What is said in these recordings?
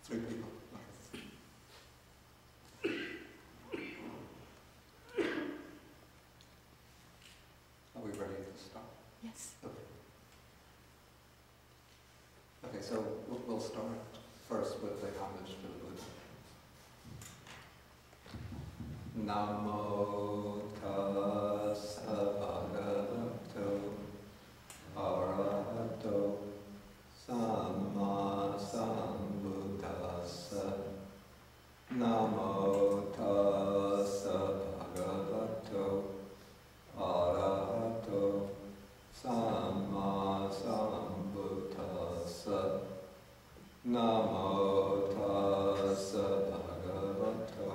3 people. Are we ready to start? Yes. Okay. Okay, so we'll start first with the homage to the Buddha. Namo tassa bhagavato arahato samma sambuddhassa. Namo tassa bhagavato arahato samma sambuddhassa. Namo tassa bhagavato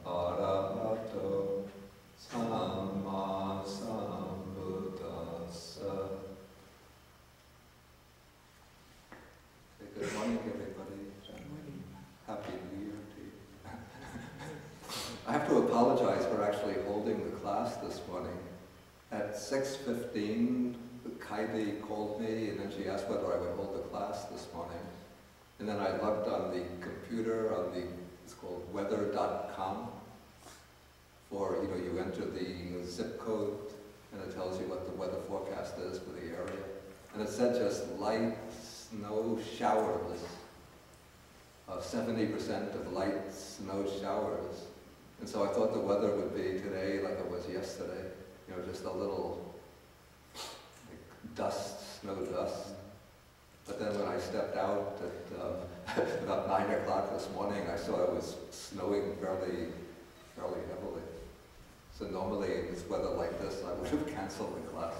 arahato samma sambuddhassa. Good morning, everybody. Happy New Year to you. I have to apologize for actually holding the class this morning. At 6:15, Kaidi called me and then she asked whether I would hold the class this morning. And then I looked on the computer on the, it's called weather.com for, you enter the zip code and it tells you what the weather forecast is for the area. And it said just light snow showers, 70% of light snow showers. And so I thought the weather would be today like it was yesterday, just a little like dust, snow dust. But then when I stepped out at about 9 o'clock this morning, I saw it was snowing fairly heavily. So normally in this weather like this, I would have canceled the class.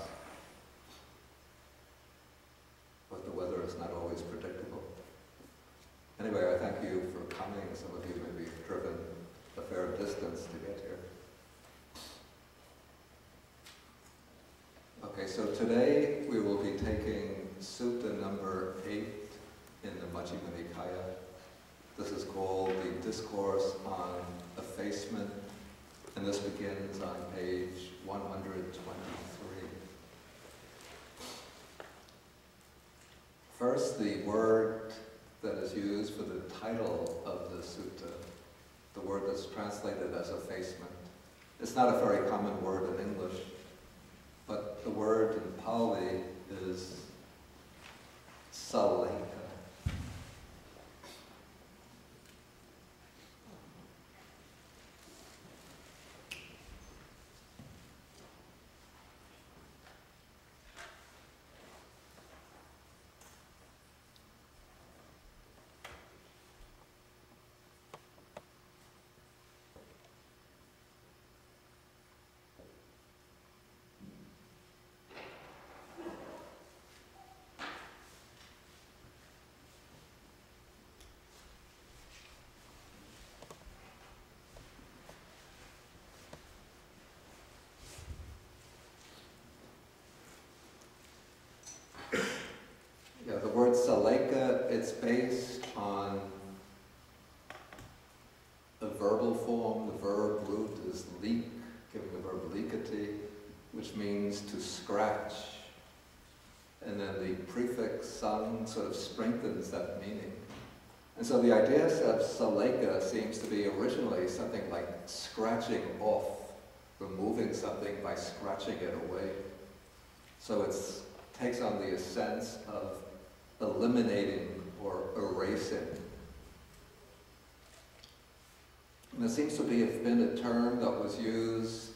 But the weather is not always predictable. Anyway, I thank you for coming. Some of you may be driven a fair distance to get here. Okay, so today we will be taking Sutta number 8 in the Majjhima Nikaya. This is called the Discourse on Effacement, and this begins on page 123. First, the word that is used for the title of the sutta, the word that's translated as effacement. It's not a very common word in English, but the word in Pali is Sallekha. Yeah, the word Sallekha, it's based on the verbal form. The verb root is leak, giving the verb leakati, which means to scratch. And then the prefix sang sort of strengthens that meaning. And so the idea of Sallekha seems to be originally something like scratching off, removing something by scratching it away. So it takes on the sense of eliminating or erasing. And it seems to have been a term that was used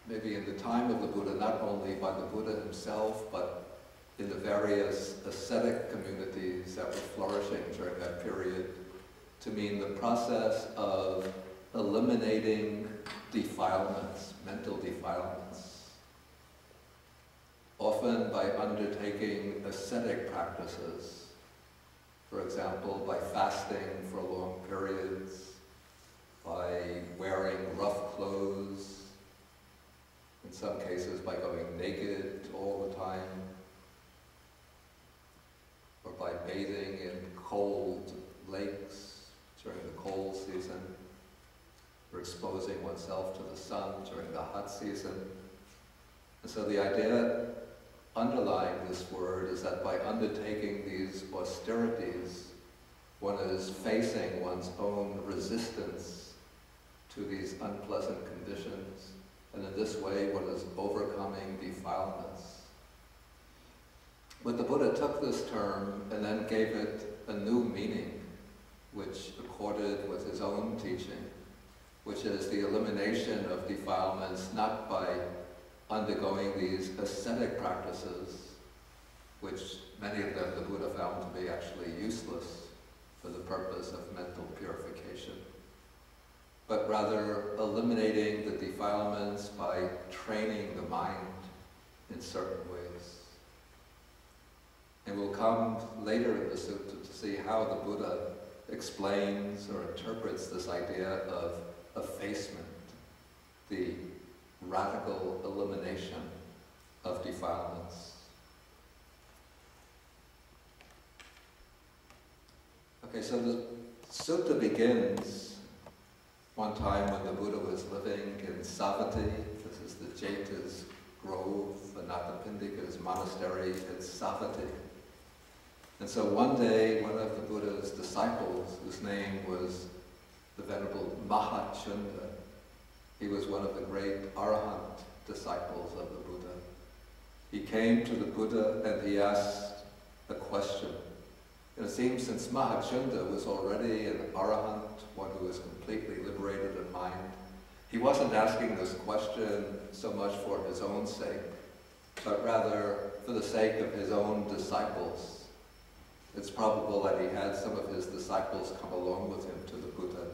maybe in the time of the Buddha, not only by the Buddha himself, but in the various ascetic communities that were flourishing during that period, to mean the process of eliminating defilements, mental defilements, often by undertaking ascetic practices, for example, by fasting for long periods, by wearing rough clothes, in some cases by going naked all the time, or by bathing in cold lakes during the cold season, or exposing oneself to the sun during the hot season. And so the idea underlying this word is that by undertaking these austerities, one is facing one's own resistance to these unpleasant conditions, and in this way one is overcoming defilements. But the Buddha took this term and then gave it a new meaning, which accorded with his own teaching, which is the elimination of defilements not by undergoing these ascetic practices, which many of them the Buddha found to be actually useless for the purpose of mental purification, but rather eliminating the defilements by training the mind in certain ways. And we'll come later in the sutta to see how the Buddha explains or interprets this idea of effacement, the radical elimination of defilements. Okay, so the sutta begins one time when the Buddha was living in Savatthi. This is the Jeta's grove, Anathapindika's monastery at Savatthi. And so one day, one of the Buddha's disciples, whose name was the Venerable Mahachunda, he was one of the great Arahant disciples of the Buddha. He came to the Buddha and he asked a question. And it seems since Mahachunda was already an Arahant, one who was completely liberated in mind, he wasn't asking this question so much for his own sake, but rather for the sake of his own disciples. It's probable that he had some of his disciples come along with him to the Buddha,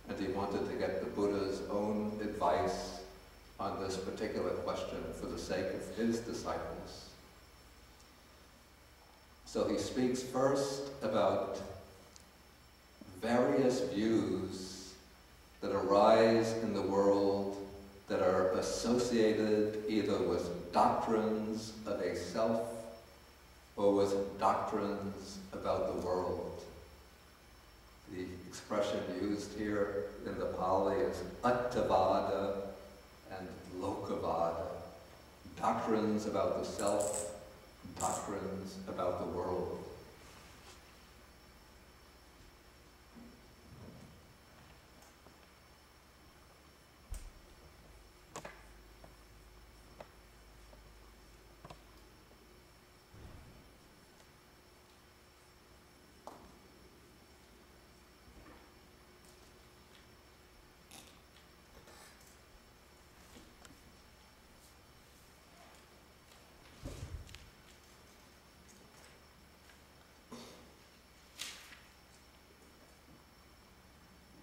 and he wanted to get the Buddha's own advice on this particular question for the sake of his disciples. So he speaks first about various views that arise in the world that are associated either with doctrines of a self or with doctrines about the world. The expression used here in the Pali is attavada and lokavada, doctrines about the self, doctrines about the world.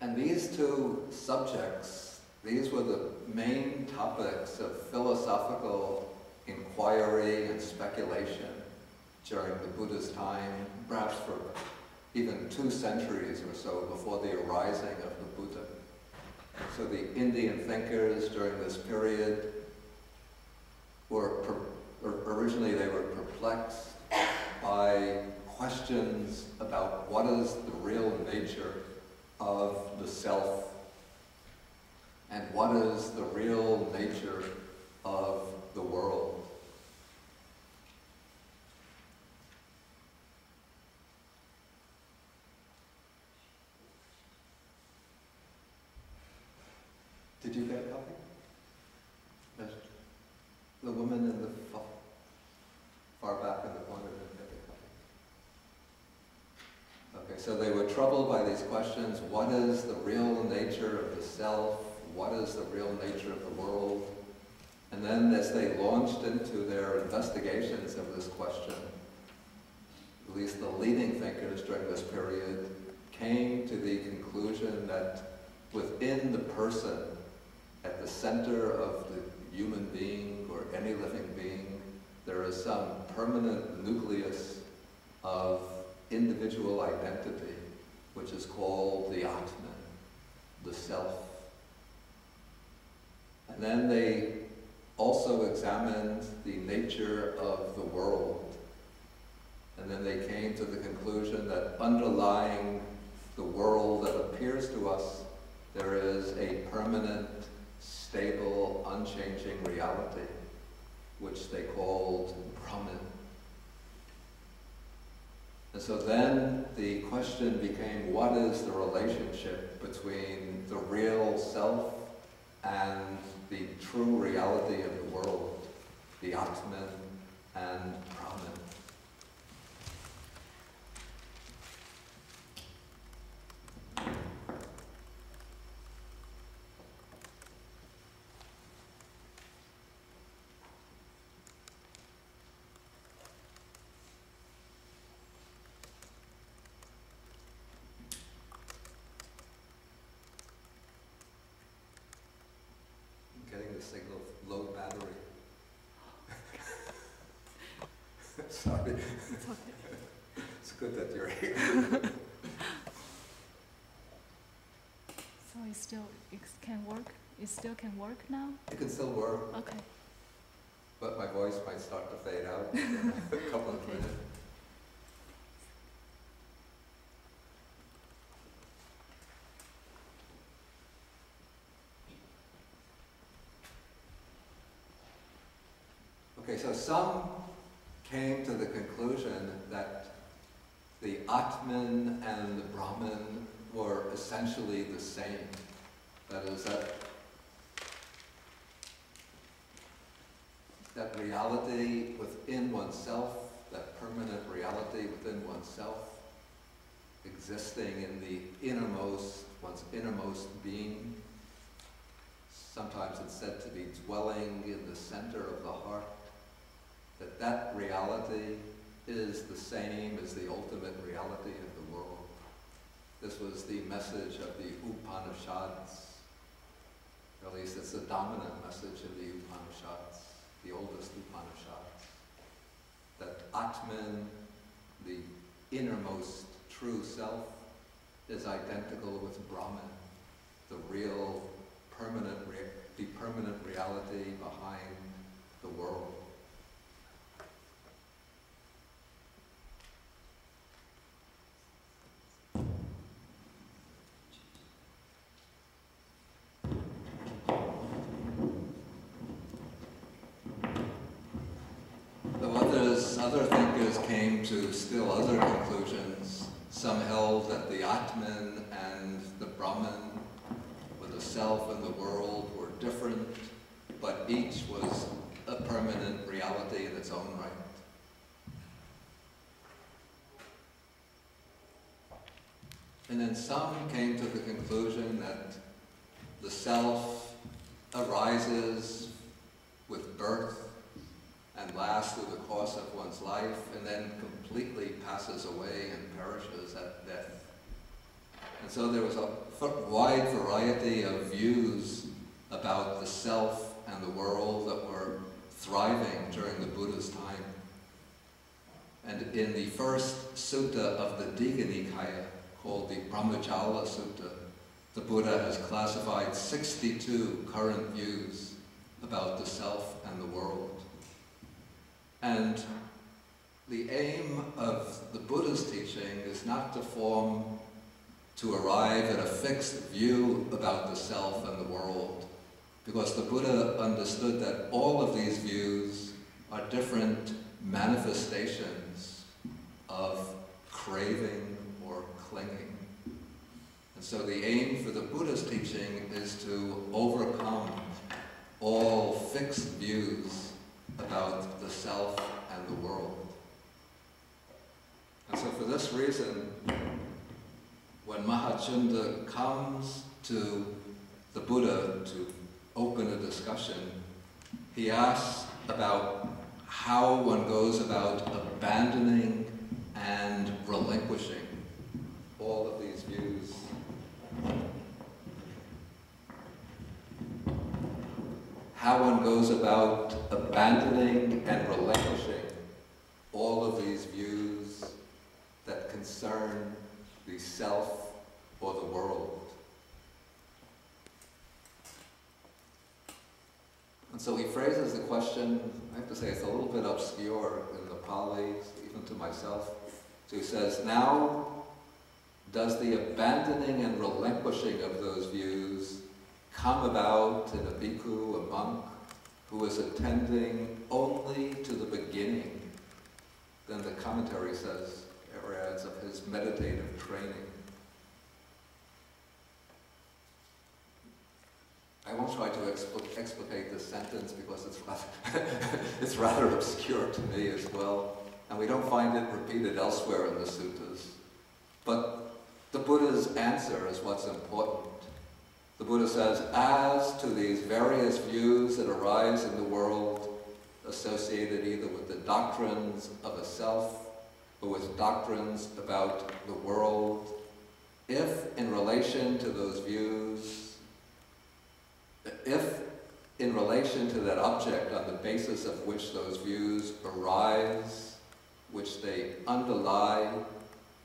And these two subjects, these were the main topics of philosophical inquiry and speculation during the Buddha's time, perhaps for even 2 centuries or so before the arising of the Buddha. So the Indian thinkers during this period were, originally they were perplexed by questions about what is the real nature of the self, and what is the real nature of the world. Did you get a copy? The woman in the far back in the corner didn't get a copy. Okay, so they were troubled by these questions. What is the real nature of the self? What is the real nature of the world? And then as they launched into their investigations of this question, at least the leading thinkers during this period came to the conclusion that within the person, at the center of the human being or any living being, there is some permanent nucleus of individual identity, which is called the Atman, the self. And then they also examined the nature of the world. And then they came to the conclusion that underlying the world that appears to us, there is a permanent, stable, unchanging reality, which they called Brahman. And so then the question became, what is the relationship between the real self and the true reality of the world, the Atman and Brahman? Getting the signal, low battery. Sorry. It's okay. It's good that you're here. So it can work? It still can work now? It can still work, Okay. but my voice might start to fade out in a couple of Okay. minutes. Okay, so some came to the conclusion that the Atman and the Brahman were essentially the same. That is, that reality within oneself, that permanent reality within oneself, existing in the innermost, one's innermost being. Sometimes it's said to be dwelling in the center of the heart. That reality is the same as the ultimate reality of the world. This was the message of the Upanishads. Or at least it's the dominant message of the Upanishads, the oldest Upanishads. That Atman, the innermost true self, is identical with Brahman, the real permanent reality behind the world. Other thinkers came to still other conclusions. Some held that the Atman and the Brahman, or the self and the world, were different, but each was a permanent reality in its own right. And then some came to the conclusion that the self arises with birth and lasts through the course of one's life, and then completely passes away and perishes at death. And so there was a wide variety of views about the self and the world that were thriving during the Buddha's time. And in the first sutta of the Digha Nikaya, called the Brahmajala Sutta, the Buddha has classified 62 current views about the self and the world. And the aim of the Buddha's teaching is not to arrive at a fixed view about the self and the world, because the Buddha understood that all of these views are different manifestations of craving or clinging. And so the aim for the Buddha's teaching is to overcome all fixed views about the self and the world. And so for this reason, when Mahachunda comes to the Buddha to open a discussion, he asks about how one goes about abandoning and relinquishing all of these views. How one goes about abandoning and relinquishing all of these views that concern the self or the world. And so he phrases the question, I have to say it's a little bit obscure in the Pali, even to myself. So he says, now does the abandoning and relinquishing of those views come about in a bhikkhu, a monk, who is attending only to the beginning? Then the commentary says, areas of his meditative training. I won't try to explicate this sentence because it's rather obscure to me as well, and we don't find it repeated elsewhere in the suttas. But the Buddha's answer is what's important. The Buddha says, as to these various views that arise in the world, associated either with the doctrines of a self or with doctrines about the world, if in relation to those views, if in relation to that object on the basis of which those views arise, which they underlie,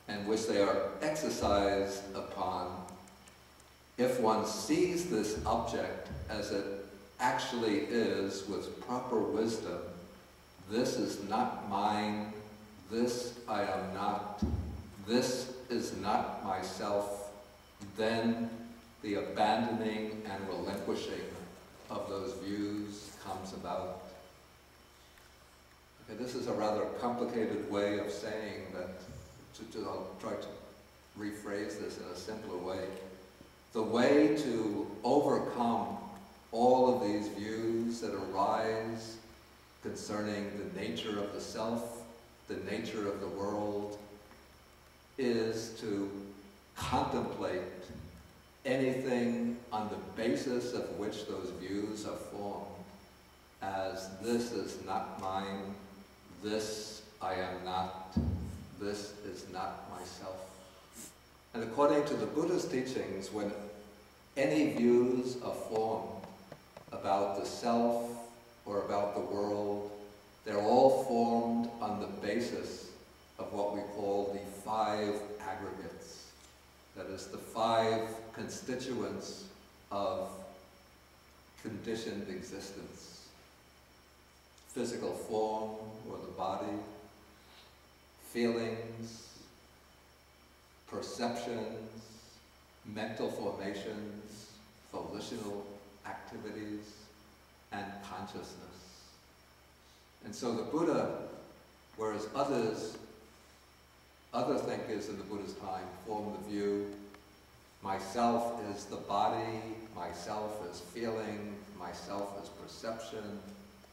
and which they are exercised upon, if one sees this object as it actually is with proper wisdom, this is not mine, this I am not, this is not myself, then the abandoning and relinquishing of those views comes about. Okay, this is a rather complicated way of saying that, I'll try to rephrase this in a simpler way. The way to overcome all of these views that arise concerning the nature of the self, the nature of the world, is to contemplate anything on the basis of which those views are formed as this is not mine, this I am not, this is not myself. And according to the Buddha's teachings, when any views are formed about the self or about the world, they're all formed on the basis of what we call the 5 aggregates. That is, the 5 constituents of conditioned existence. Physical form, or the body, feelings, perceptions, mental formations, volitional activities, and consciousness. And so the Buddha, whereas other thinkers in the Buddha's time formed the view, myself is the body, myself is feeling, myself is perception,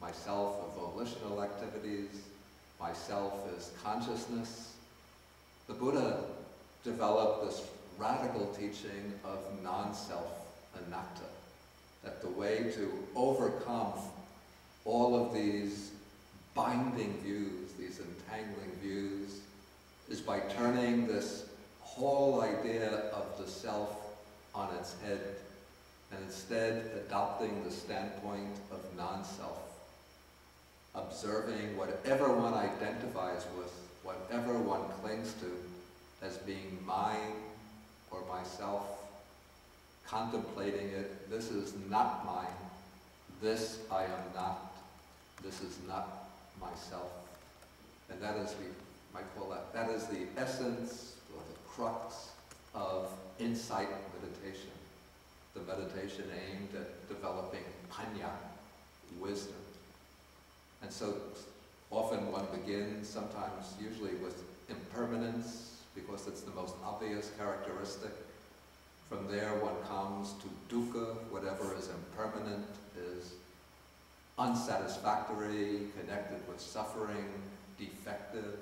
myself is volitional activities, myself is consciousness. The Buddha developed this radical teaching of non-self, anatta, that the way to overcome all of these binding views, these entangling views, is by turning this whole idea of the self on its head and instead adopting the standpoint of non-self, observing whatever one identifies with, whatever one clings to as being mine or myself, contemplating it, this is not mine, this I am not, this is not myself. And that is, we might call that is the essence or the crux of insight meditation. The meditation aimed at developing panya, wisdom. And so often one begins, sometimes usually with impermanence, because it's the most obvious characteristic. From there one comes to dukkha, whatever is impermanent, is unsatisfactory, connected with suffering, defective.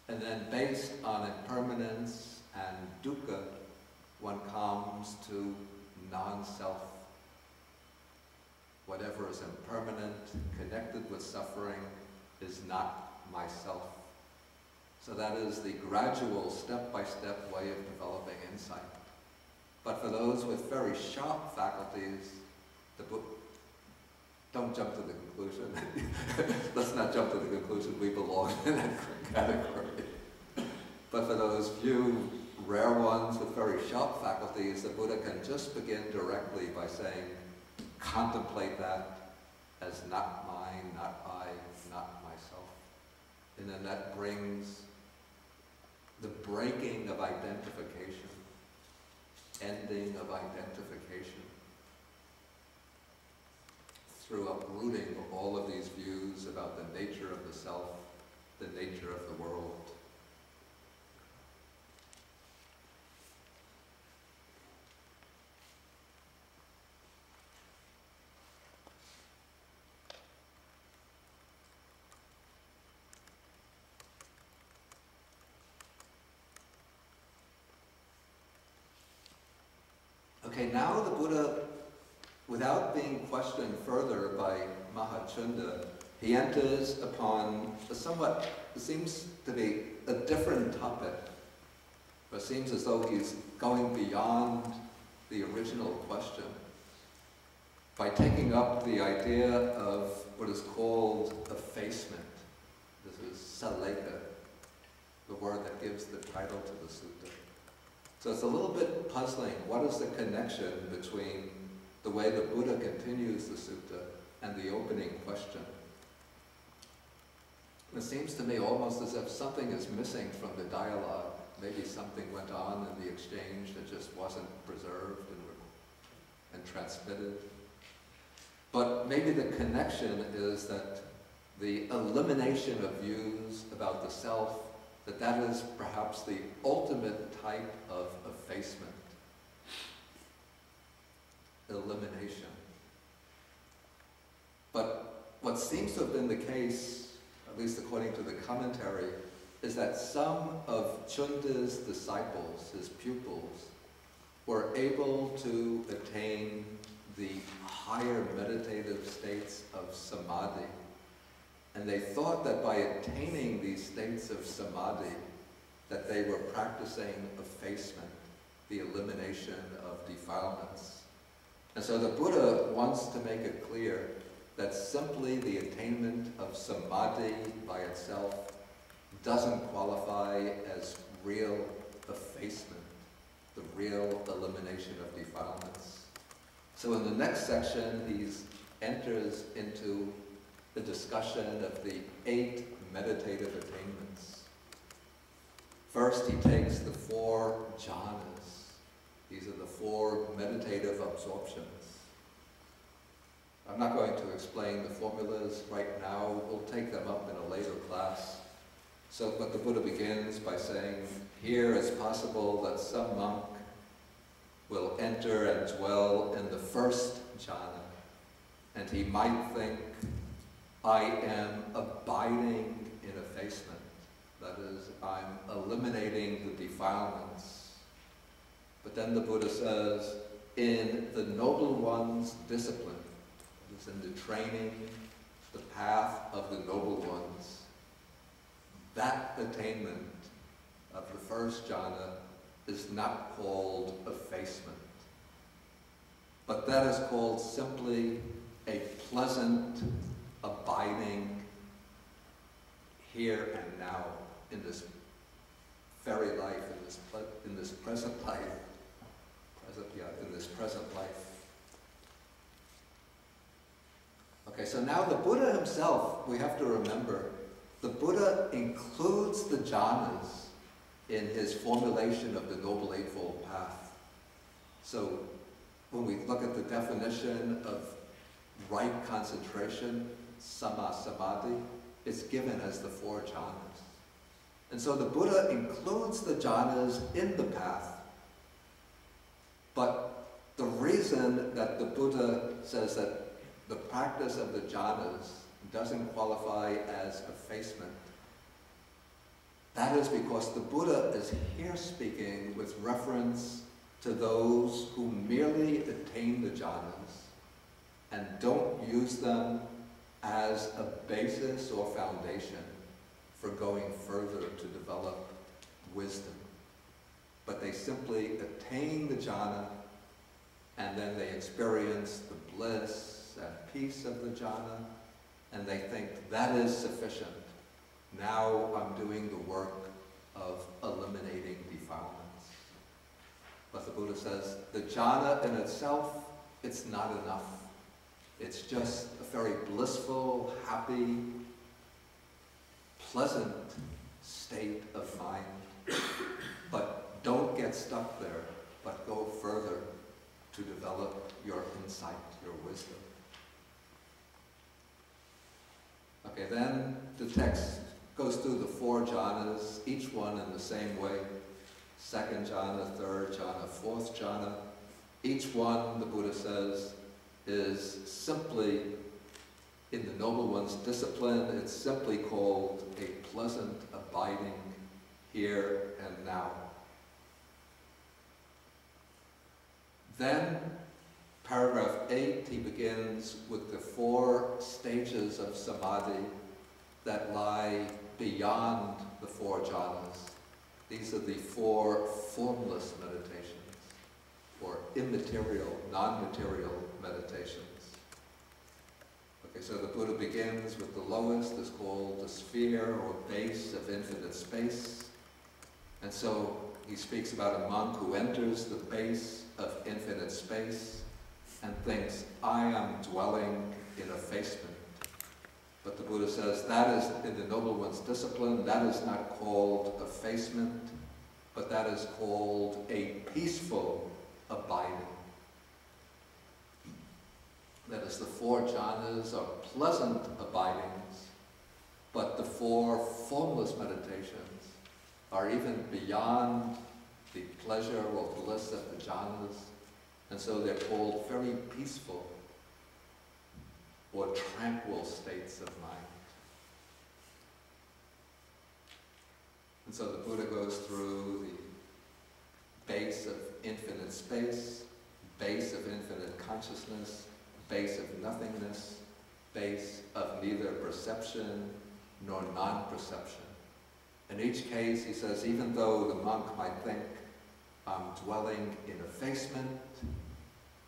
And then based on impermanence and dukkha, one comes to non-self. Whatever is impermanent, connected with suffering, is not myself. So that is the gradual, step-by-step way of developing insight. But for those with very sharp faculties, don't jump to the conclusion. Let's not jump to the conclusion we belong in that category. But for those few rare ones with very sharp faculties, the Buddha can just begin directly by saying, contemplate that as not mine, not I, not myself. And then that brings the breaking of identification, ending of identification, through uprooting of all of these views about the nature of the self, the nature of the world. Okay, now the Buddha, without being questioned further by Mahachunda, he enters upon a somewhat, it seems to be a different topic. It seems as though he's going beyond the original question by taking up the idea of what is called effacement. This is Sallekha, the word that gives the title to the sutta. So it's a little bit puzzling. What is the connection between the way the Buddha continues the sutta and the opening question? It seems to me almost as if something is missing from the dialogue. Maybe something went on in the exchange that just wasn't preserved and transmitted. But maybe the connection is that the elimination of views about the self, that is perhaps the ultimate type of effacement, elimination. But what seems to have been the case, at least according to the commentary, is that some of Chunda's disciples, his pupils, were able to attain the higher meditative states of samadhi. And they thought that by attaining these states of samadhi, that they were practicing effacement, the elimination of defilements. And so the Buddha wants to make it clear that simply the attainment of samadhi by itself doesn't qualify as real effacement, the real elimination of defilements. So in the next section, he enters into the discussion of the 8 meditative attainments. First, he takes the 4 jhanas. These are the 4 meditative absorptions. I'm not going to explain the formulas right now. We'll take them up in a later class. But the Buddha begins by saying, here it's possible that some monk will enter and dwell in the first jhana, and he might think, I am abiding in effacement. That is, I'm eliminating the defilements. But then the Buddha says, in the Noble One's discipline, that is, in the training, the path of the Noble Ones, that attainment of the first jhana is not called effacement, but that is called simply a pleasant abiding here and now in this very life, in this present life, in this present life. Okay, so now the Buddha himself, we have to remember, the Buddha includes the jhanas in his formulation of the Noble Eightfold Path. So when we look at the definition of right concentration, sama samadhi, it's given as the 4 jhanas. And so the Buddha includes the jhanas in the path, but the reason that the Buddha says that the practice of the jhanas doesn't qualify as effacement, that is because the Buddha is here speaking with reference to those who merely attain the jhanas and don't use them as a basis or foundation for going further to develop wisdom. But they simply attain the jhana and then they experience the bliss and peace of the jhana and they think that is sufficient. Now I'm doing the work of eliminating defilements. But the Buddha says the jhana in itself, it's not enough. It's just a very blissful, happy, pleasant state of mind. But don't get stuck there, but go further to develop your insight, your wisdom. Okay, then the text goes through the 4 jhanas, each one in the same way. 2nd jhana, 3rd jhana, 4th jhana. Each one, the Buddha says, is simply, in the Noble One's discipline, it's simply called a pleasant abiding here and now. Then, paragraph 8, he begins with the 4 stages of samadhi that lie beyond the 4 jhanas. These are the 4 formless meditations, or immaterial, non-material meditations. Okay, so the Buddha begins with the lowest, is called the sphere or base of infinite space. And so he speaks about a monk who enters the base of infinite space and thinks, I am dwelling in effacement. But the Buddha says that is, in the Noble One's discipline, that is not called effacement, but that is called a peaceful abiding. That is, the 4 jhanas are pleasant abidings, but the 4 formless meditations are even beyond the pleasure or bliss of the jhanas, and so they're called very peaceful or tranquil states of mind. And so the Buddha goes through the base of infinite space, base of infinite consciousness, base of nothingness, base of neither perception nor non-perception. In each case, he says, even though the monk might think, I'm dwelling in effacement,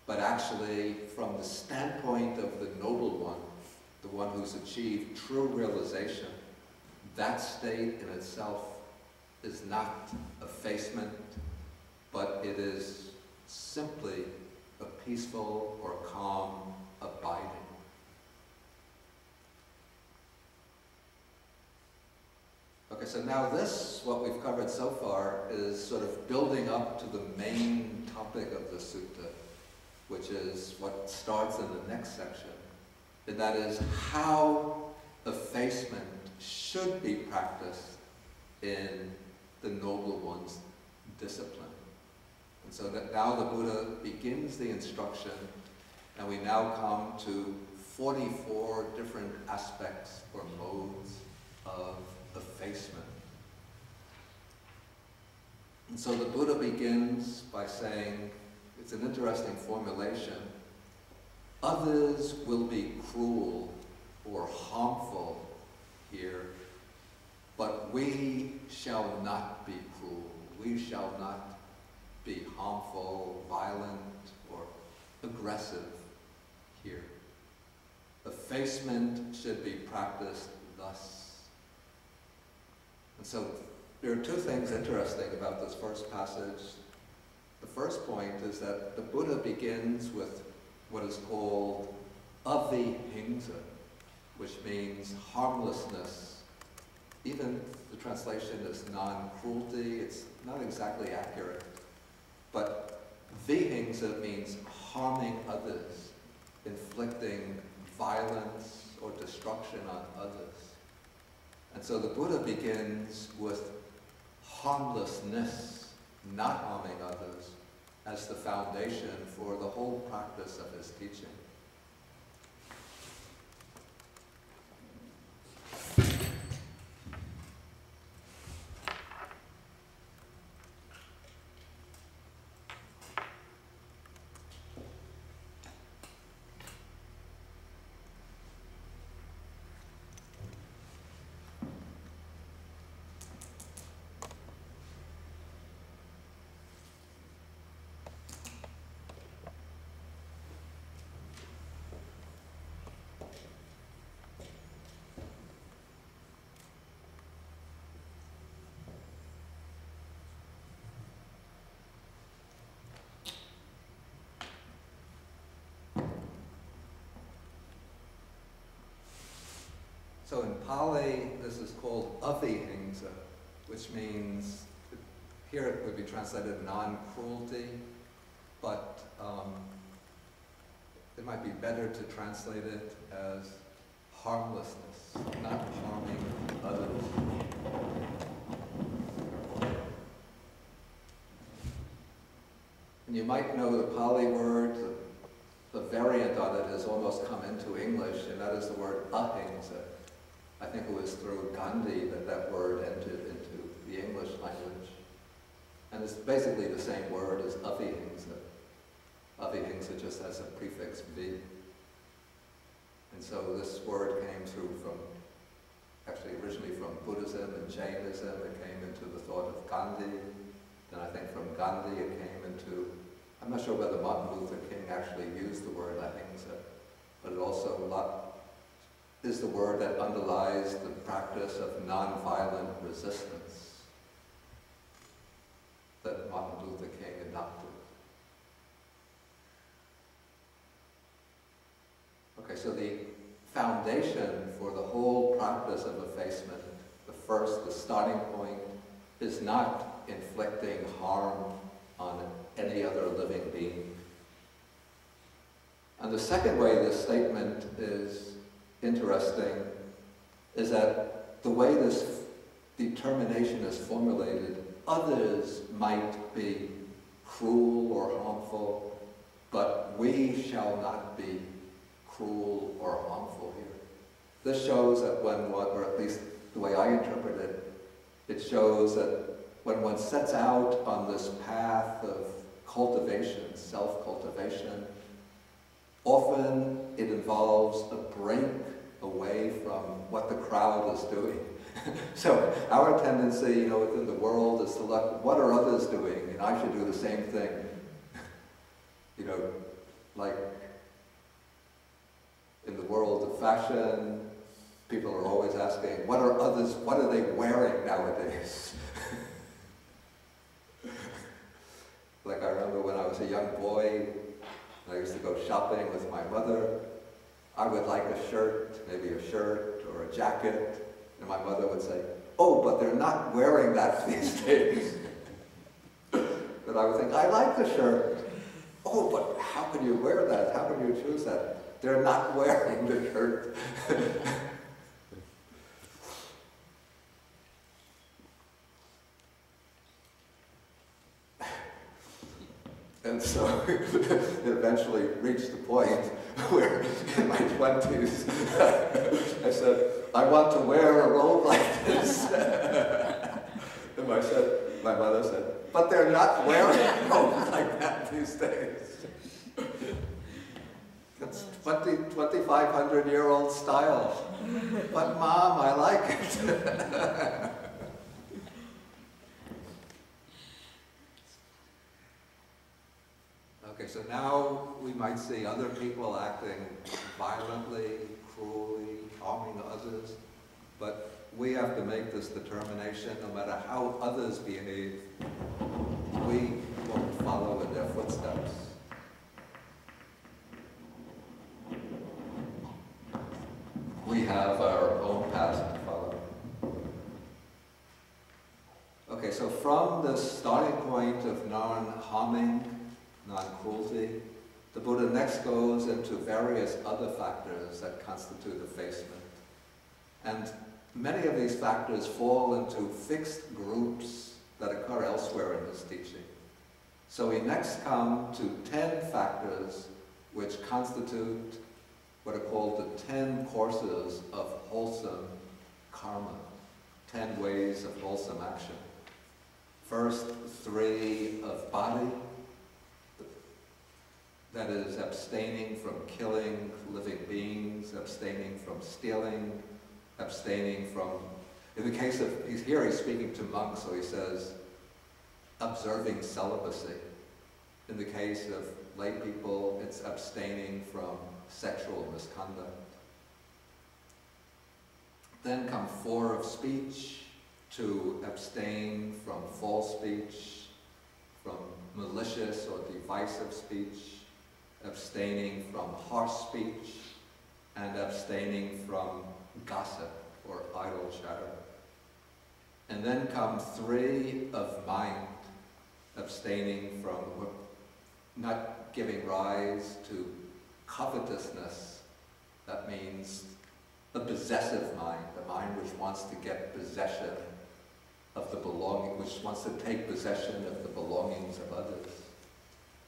but actually, from the standpoint of the Noble One, the one who's achieved true realization, that state in itself is not effacement, but it is simply a peaceful or calm abiding. Okay, so now this, what we've covered so far, is sort of building up to the main topic of the sutta, which is what starts in the next section, and that is how effacement should be practiced in the Noble One's discipline. And so that now the Buddha begins the instruction, and we now come to 44 different aspects or modes of effacement. And so the Buddha begins by saying, it's an interesting formulation, others will be cruel or harmful here, but we shall not be cruel. We shall not be harmful, violent, or aggressive here. Effacement should be practiced thus. And so there are 2 things interesting about this first passage. The first point is that the Buddha begins with what is called avihingsa, which means harmlessness. Even the translation is non-cruelty. It's not exactly accurate. But vihingsa means harming others, inflicting violence or destruction on others. And so the Buddha begins with harmlessness, not harming others, as the foundation for the whole practice of his teaching. So in Pali, this is called avihingsa, which means, here it would be translated non-cruelty, but it might be better to translate it as harmlessness, not harming others. you might know the Pali word, the variant on it has almost come into English, and that is the word ahimsa. I think it was through Gandhi that that word entered into the English language. And it's basically the same word as avihimsa. Avihimsa just has a prefix V. And so this word came through from, actually originally from Buddhism and Jainism. It came into the thought of Gandhi. Then I think from Gandhi it came into, I'm not sure whether Martin Luther King actually used the word ahimsa, but it also is the word that underlies the practice of nonviolent resistance that Martin Luther King adopted. Okay, so the foundation for the whole practice of effacement, the starting point, is not inflicting harm on any other living being. And the second way this statement is interesting is that the way this determination is formulated, others might be cruel or harmful, but we shall not be cruel or harmful here. This shows that when one, or at least the way I interpret it, it shows that when one sets out on this path of cultivation, self-cultivation, often it involves a break away from what the crowd is doing. So our tendency, within the world is to look, what are others doing? And I should do the same thing. Like in the world of fashion, people are always asking, what are they wearing nowadays? Like I remember when I was a young boy, I used to go shopping with my mother. I would like a shirt, maybe a shirt or a jacket, and my mother would say, oh, but they're not wearing that these days. But I would think, I like the shirt. Oh, but how can you wear that? How can you choose that? They're not wearing the shirt. And so it eventually reached the point where in my 20s I said, I want to wear a robe like this. And my mother said, but they're not wearing robes like that these days. It's 2,500-year-old style. But Mom, I like it. Okay, so now we might see other people acting violently, cruelly, harming others, but we have to make this determination, no matter how others behave, we won't follow in their footsteps. We have our own path to follow. Okay, so from the starting point of non-harming, non-cruelty, the Buddha next goes into various other factors that constitute effacement. And many of these factors fall into fixed groups that occur elsewhere in this teaching. So we next come to 10 factors which constitute what are called the 10 courses of wholesome karma, 10 ways of wholesome action. First, 3 of body, that is abstaining from killing living beings, abstaining from stealing, abstaining from, in the case of, he's speaking to monks, so he says, observing celibacy. In the case of lay people, it's abstaining from sexual misconduct. Then come 4 of speech, to abstain from false speech, from malicious or divisive speech, abstaining from harsh speech, and abstaining from gossip or idle chatter. And then come 3 of mind, abstaining from not giving rise to covetousness. That means a possessive mind, a mind which wants to get possession of the belonging, which wants to take possession of the belongings of others.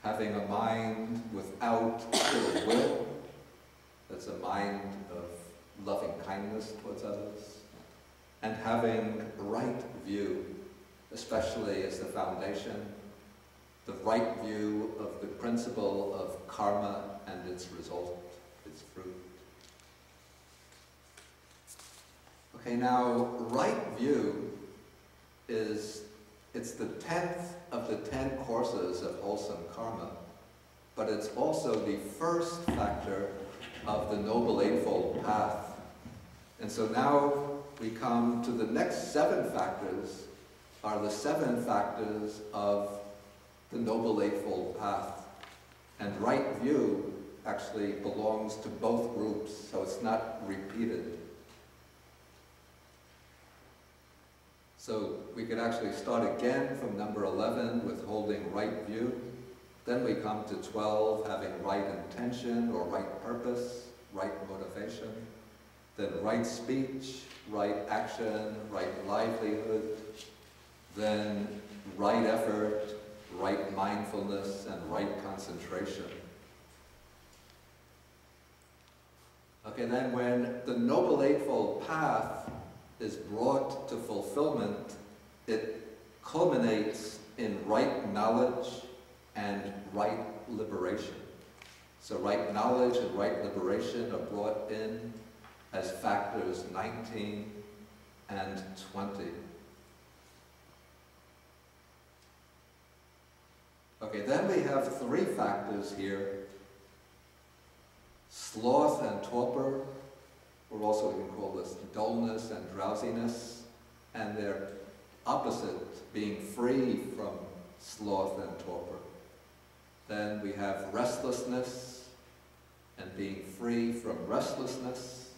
having a mind without ill will, that's a mind of loving kindness towards others, and having right view, especially as the foundation, the right view of the principle of karma and its result, its fruit. Okay, now, right view it's the 10th of the 10 courses of wholesome karma, but it's also the first factor of the Noble Eightfold Path. And so now we come to the next 7 factors, are the 7 factors of the Noble Eightfold Path. And right view actually belongs to both groups, so it's not repeated. So we could actually start again from number 11 with holding right view. Then we come to 12, having right intention or right purpose, right motivation. Then right speech, right action, right livelihood. Then right effort, right mindfulness, and right concentration. Okay, then when the Noble Eightfold Path is brought to fulfillment, it culminates in right knowledge and right liberation. So right knowledge and right liberation are brought in as factors 19 and 20. Okay, then we have 3 factors here. Sloth and torpor, or also we can call this dullness and drowsiness, and their opposite, being free from sloth and torpor. Then we have restlessness and being free from restlessness,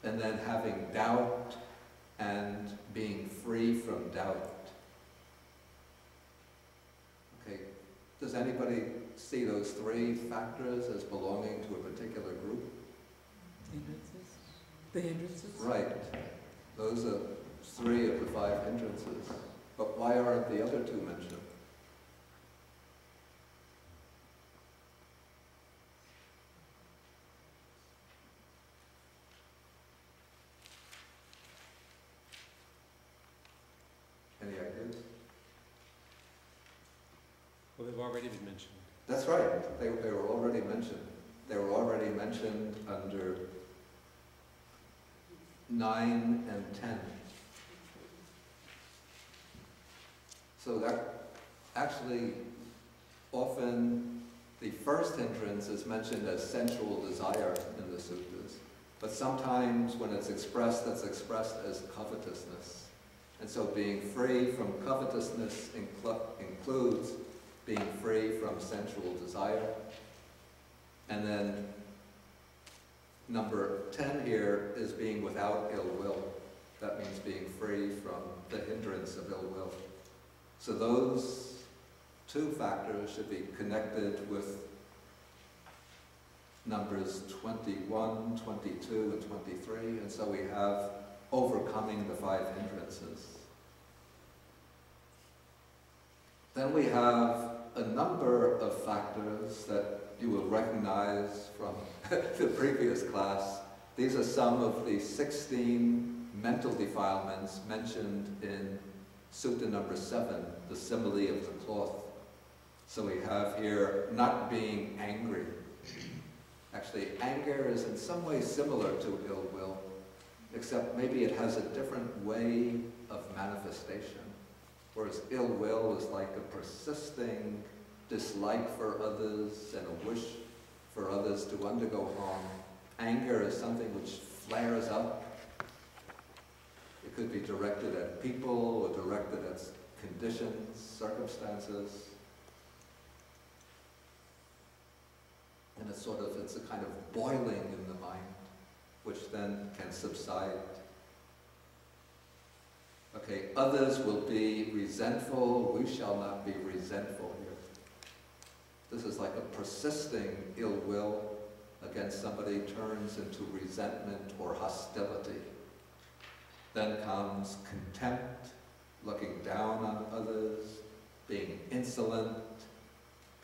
and then having doubt and being free from doubt. Okay, does anybody see those 3 factors as belonging to a particular group? Hindrances? The hindrances? Right. Those are 3 of the 5 hindrances. But why aren't the other 2 mentioned? Any ideas? Well, they've already been mentioned. That's right. They were already mentioned. They were already mentioned under 9 and 10. So that actually often the first hindrance is mentioned as sensual desire in the suttas, but sometimes when it's expressed, that's expressed as covetousness. And so being free from covetousness includes being free from sensual desire. And then number 10 here is being without ill will. That means being free from the hindrance of ill will. So those 2 factors should be connected with numbers 21, 22, and 23. And so we have overcoming the 5 hindrances. Then we have a number of factors that you will recognize from the previous class. These are some of the 16 mental defilements mentioned in Sutta number 7, the simile of the cloth. So we have here not being angry. Actually, anger is in some ways similar to ill will, except maybe it has a different way of manifestation. Whereas ill will is like a persisting dislike for others and a wish for others to undergo harm. Anger is something which flares up. It could be directed at people or directed at conditions, circumstances. And it's a kind of boiling in the mind, which then can subside. Okay, others will be resentful, we shall not be resentful here. This is like a persisting ill will against somebody turns into resentment or hostility. Then comes contempt, looking down on others, being insolent,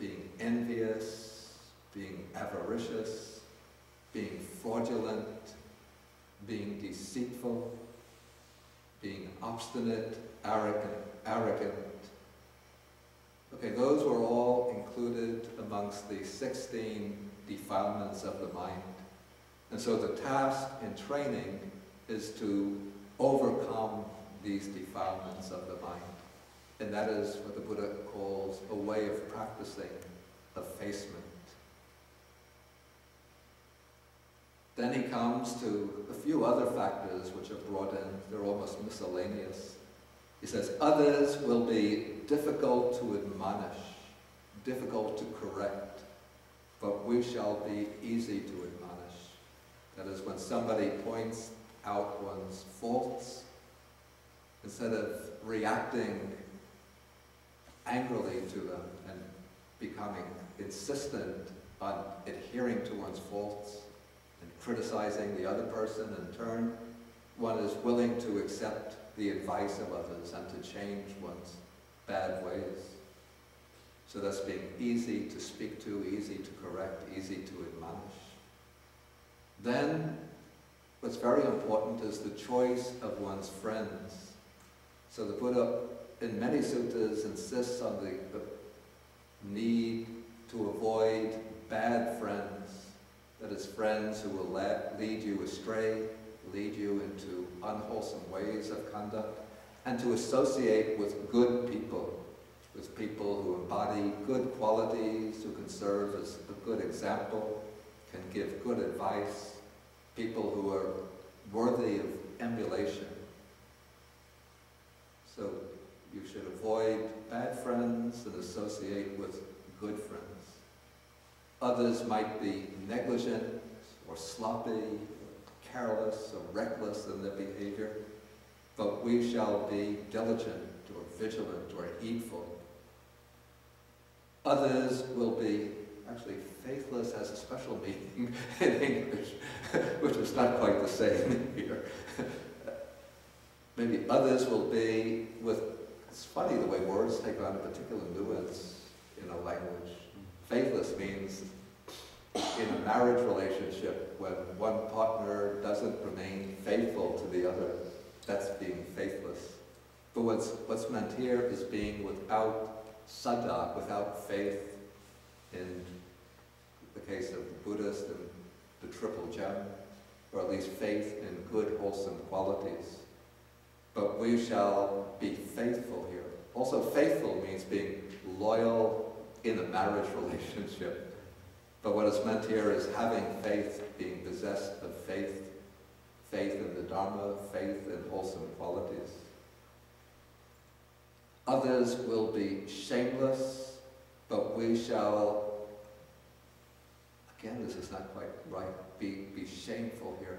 being envious, being avaricious, being fraudulent, being deceitful, being obstinate, arrogant. Okay, those were all included amongst the 16 defilements of the mind. And so the task in training is to overcome these defilements of the mind. And that is what the Buddha calls a way of practicing effacement. Then he comes to a few other factors which are brought in. They're almost miscellaneous. He says, others will be difficult to admonish, difficult to correct, but we shall be easy to admonish. That is, when somebody points out one's faults, instead of reacting angrily to them and becoming insistent on adhering to one's faults and criticizing the other person in turn, one is willing to accept the advice of others and to change one's bad ways. So that's being easy to speak to, easy to correct, easy to admonish. Then, what's very important is the choice of one's friends. So the Buddha, in many suttas, insists on the need to avoid bad friends. That is, friends who will lead you astray, lead you into unwholesome ways of conduct, and to associate with good people, with people who embody good qualities, who can serve as a good example, can give good advice, people who are worthy of emulation. So you should avoid bad friends and associate with good friends. Others might be negligent or sloppy, careless or reckless in their behavior, but we shall be diligent or vigilant or heedful. Others will be, actually faithless has a special meaning in English, which is not quite the same here. Maybe others will be with, it's funny the way words take on a particular nuance in a language. Faithless means in a marriage relationship, when one partner doesn't remain faithful to the other, that's being faithless. But what's meant here is being without saddha, without faith, in the case of the Buddhist and the Triple Gem, or at least faith in good, wholesome qualities. But we shall be faithful here. Also, faithful means being loyal in a marriage relationship. But what is meant here is having faith, being possessed of faith, faith in the Dharma, faith in wholesome qualities. Others will be shameless, but we shall, again, this is not quite right, be shameful here.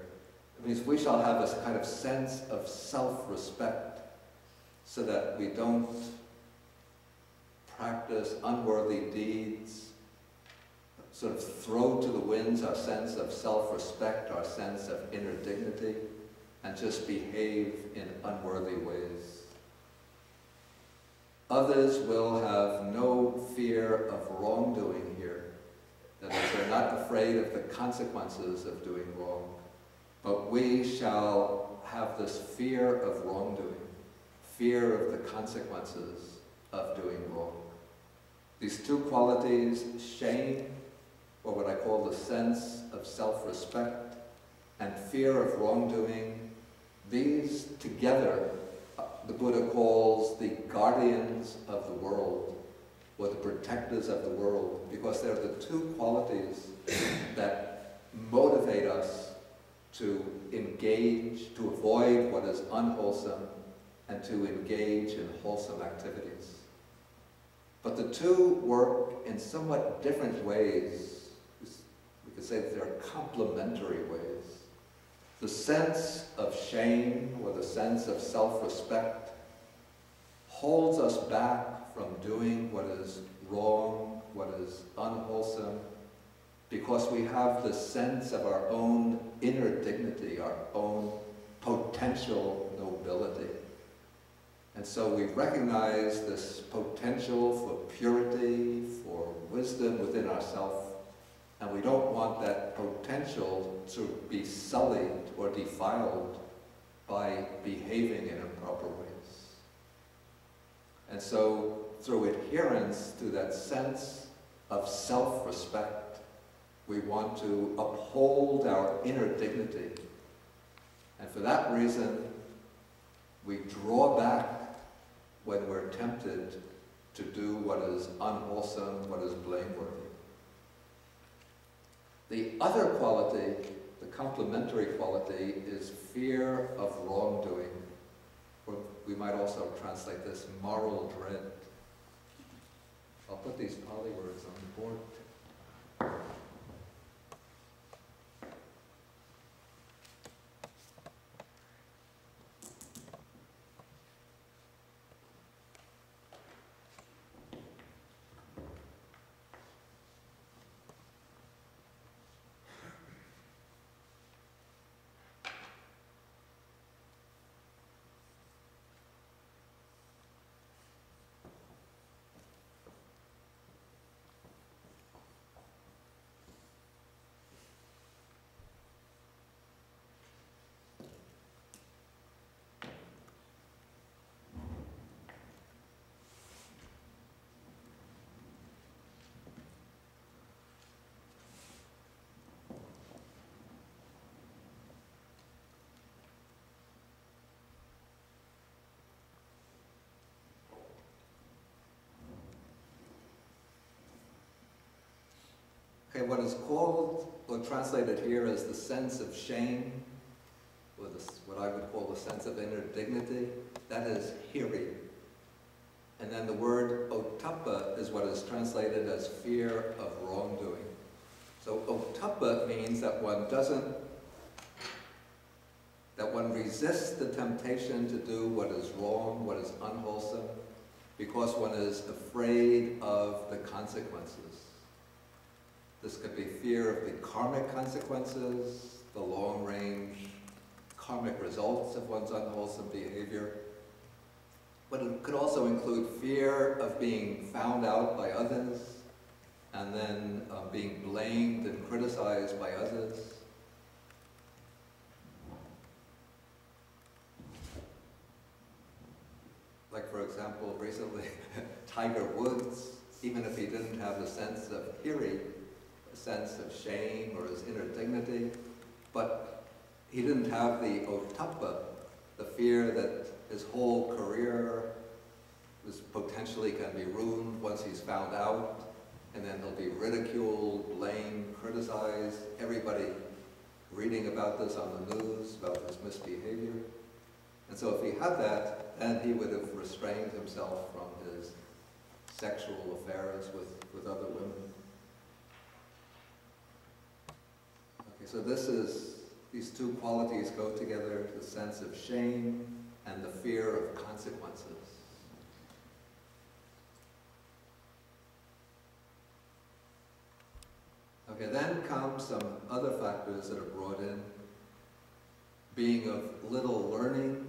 It means we shall have this kind of sense of self-respect so that we don't practice unworthy deeds, sort of throw to the winds our sense of self-respect, our sense of inner dignity, and just behave in unworthy ways. Others will have no fear of wrongdoing here. That is, they're not afraid of the consequences of doing wrong. But we shall have this fear of wrongdoing, fear of the consequences of doing wrong. These two qualities, shame, or what I call the sense of self-respect, and fear of wrongdoing, these together, the Buddha calls the guardians of the world, or the protectors of the world, because they're the two qualities that motivate us to engage, to avoid what is unwholesome, and to engage in wholesome activities. But the two work in somewhat different ways. We could say that they're complementary ways. The sense of shame, or the sense of self-respect, holds us back from doing what is wrong, what is unwholesome, because we have the sense of our own inner dignity, our own potential nobility. And so we recognize this potential for purity, for wisdom within ourselves, and we don't want that potential to be sullied or defiled by behaving in improper ways. And so, through adherence to that sense of self-respect, we want to uphold our inner dignity. And for that reason, we draw back when we're tempted to do what is unwholesome, what is blameworthy. The other quality, the complementary quality, is fear of wrongdoing. Or we might also translate this moral dread. I'll put these Pali words on the board. Okay, what is called, or translated here as the sense of shame, or what I would call the sense of inner dignity, that is hiri. And then the word ottappa is what is translated as fear of wrongdoing. So ottappa means that one resists the temptation to do what is wrong, what is unwholesome, because one is afraid of the consequences. This could be fear of the karmic consequences, the long-range karmic results of one's unwholesome behavior. But it could also include fear of being found out by others, and then being blamed and criticized by others. Like, for example, recently, Tiger Woods, even if he didn't have the sense of hiri, a sense of shame or his inner dignity, but he didn't have the ottappa, the fear that his whole career was potentially going to be ruined once he's found out, and then he'll be ridiculed, blamed, criticized, everybody reading about this on the news, about this misbehavior. And so if he had that, then he would have restrained himself from his sexual affairs with other women. Okay, so these two qualities go together, the sense of shame and the fear of consequences. Okay, then come some other factors that are brought in. Being of little learning,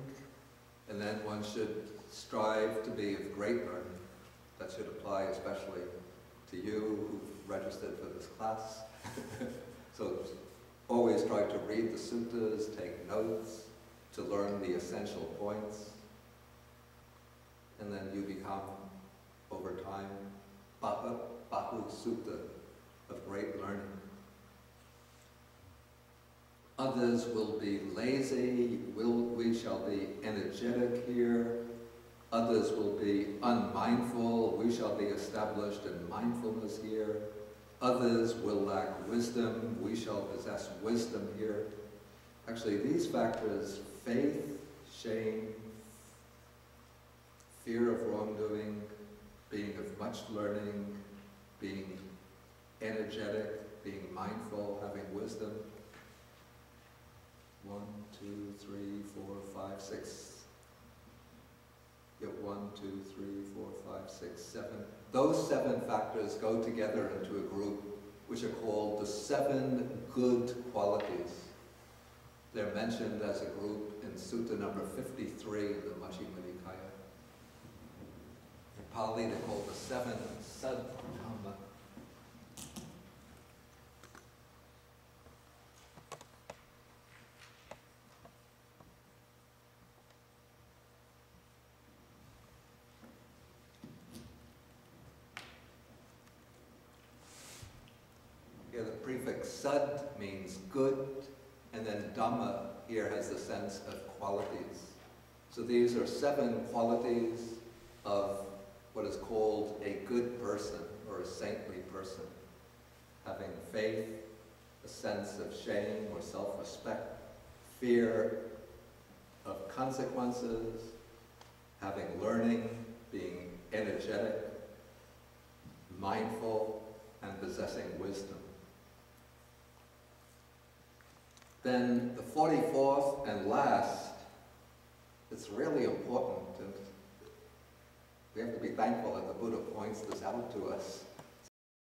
and then one should strive to be of great learning. That should apply especially to you who've registered for this class. So always try to read the suttas, take notes, to learn the essential points. And then you become, over time, Bhikkhu Sutta, of great learning. Others will be lazy, we shall be energetic here. Others will be unmindful, we shall be established in mindfulness here. Others will lack wisdom, we shall possess wisdom here. Actually, these factors, faith, shame, fear of wrongdoing, being of much learning, being energetic, being mindful, having wisdom. 1, 2, 3, 4, 5, 6. You have 1, 2, 3, 4, 5, 6, 7. Those 7 factors go together into a group which are called the 7 good qualities. They're mentioned as a group in Sutta number 53 in the Majjhima Nikaya. Pali they're called the 7 Saddhamma. Here the prefix sad means good, and then Dhamma here has the sense of qualities. So these are 7 qualities of what is called a good person or a saintly person. Having faith, a sense of shame or self-respect, fear of consequences, having learning, being energetic, mindful, and possessing wisdom. Then the 44th and last, it's really important, and we have to be thankful that the Buddha points this out to us.